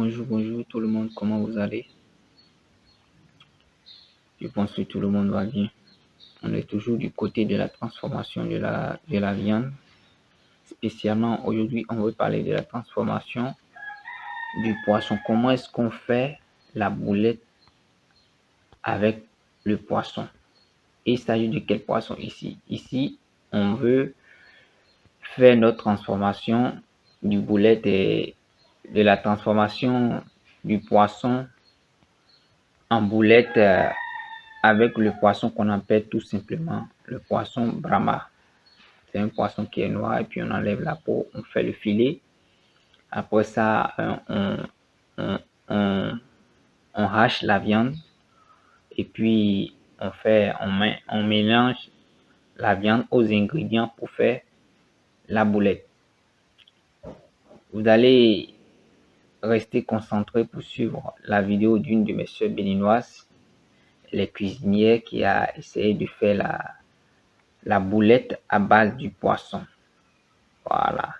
bonjour tout le monde, comment vous allez? Je pense que tout le monde va bien. On est toujours du côté de la transformation de la viande. Spécialement aujourd'hui, on veut parler de la transformation du poisson. Comment est-ce qu'on fait la boulette avec le poisson? Et il s'agit de quel poisson ici? Ici, on veut faire notre transformation du boulette et de la transformation du poisson en boulette avec le poisson qu'on appelle tout simplement le poisson Brahma. C'est un poisson qui est noir et puis on enlève la peau, on fait le filet. Après ça, on hache la viande et puis on mélange la viande aux ingrédients pour faire la boulette. Vous allez rester concentré pour suivre la vidéo d'une de mes sœurs béninoises, les cuisinières, qui a essayé de faire la boulette à base du poisson. Voilà.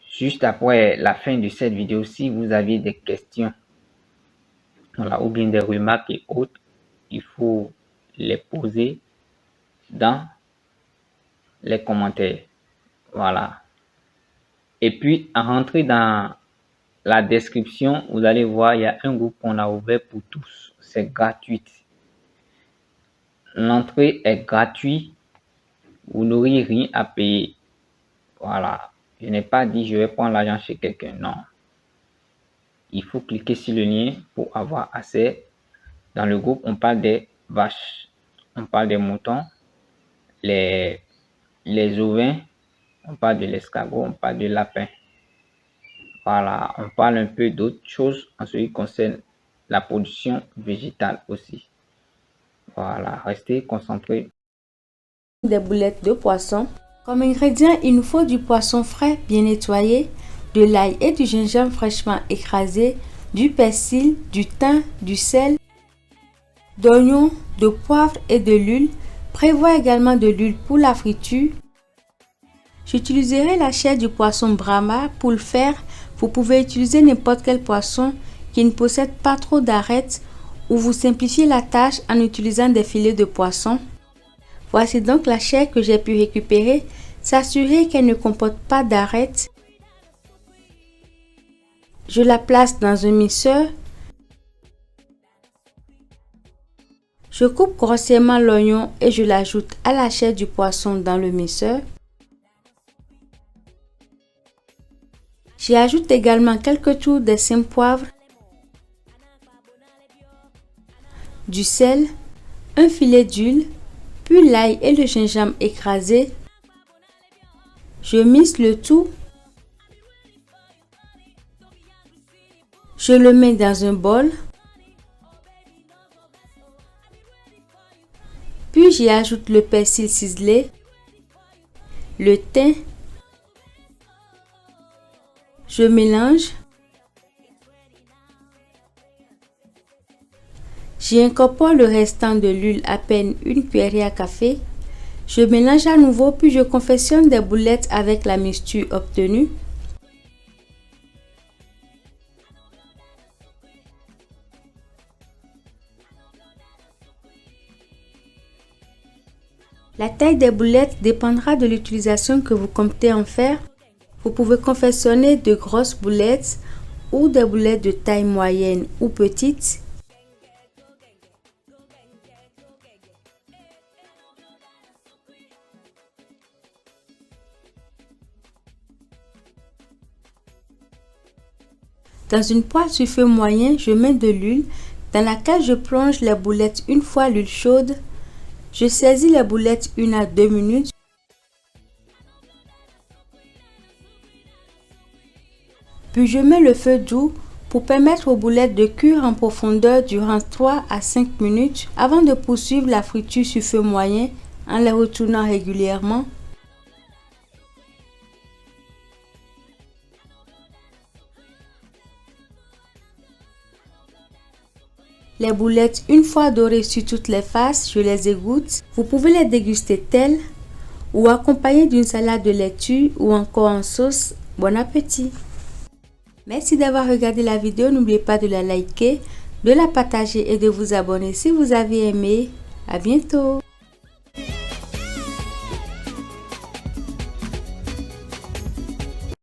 Juste après la fin de cette vidéo, si vous avez des questions, voilà, ou bien des remarques et autres, il faut les poser dans les commentaires. Voilà. Et puis, à rentrer dans la description, vous allez voir, il y a un groupe qu'on a ouvert pour tous. C'est gratuit. L'entrée est gratuite. Vous n'aurez rien à payer. Voilà. Je n'ai pas dit je vais prendre l'argent chez quelqu'un. Non. Il faut cliquer sur le lien pour avoir accès. Dans le groupe, on parle des vaches. On parle des moutons. Les ovins. On parle de l'escargot. On parle de lapin. Voilà, on parle un peu d'autres choses en ce qui concerne la production végétale aussi. Voilà, restez concentrés. Des boulettes de poisson. Comme ingrédient, il nous faut du poisson frais bien nettoyé, de l'ail et du gingembre fraîchement écrasé, du persil, du thym, du sel, d'oignons, de poivre et de l'huile. Prévoit également de l'huile pour la friture. J'utiliserai la chair du poisson Brahma. Pour le faire, vous pouvez utiliser n'importe quel poisson qui ne possède pas trop d'arêtes ou vous simplifiez la tâche en utilisant des filets de poisson. Voici donc la chair que j'ai pu récupérer. S'assurer qu'elle ne comporte pas d'arêtes. Je la place dans un mixeur. Je coupe grossièrement l'oignon et je l'ajoute à la chair du poisson dans le mixeur. J'y ajoute également quelques tours de Saint-Poivre, du sel, un filet d'huile, puis l'ail et le gingembre écrasé. Je mixe le tout. Je le mets dans un bol. Puis j'y ajoute le persil ciselé, le thym. Je mélange. J'y incorpore le restant de l'huile, à peine une cuillerée à café. Je mélange à nouveau puis je confectionne des boulettes avec la mixture obtenue. La taille des boulettes dépendra de l'utilisation que vous comptez en faire. Vous pouvez confectionner de grosses boulettes ou des boulettes de taille moyenne ou petite. Dans une poêle sur feu moyen, je mets de l'huile dans laquelle je plonge les boulettes une fois l'huile chaude. Je saisis les boulettes 1 à 2 minutes. Puis je mets le feu doux pour permettre aux boulettes de cuire en profondeur durant 3 à 5 minutes avant de poursuivre la friture sur feu moyen en les retournant régulièrement. Les boulettes, une fois dorées sur toutes les faces, je les égoutte. Vous pouvez les déguster telles ou accompagnées d'une salade de laitue ou encore en sauce. Bon appétit! Merci d'avoir regardé la vidéo. N'oubliez pas de la liker, de la partager et de vous abonner si vous avez aimé. À bientôt.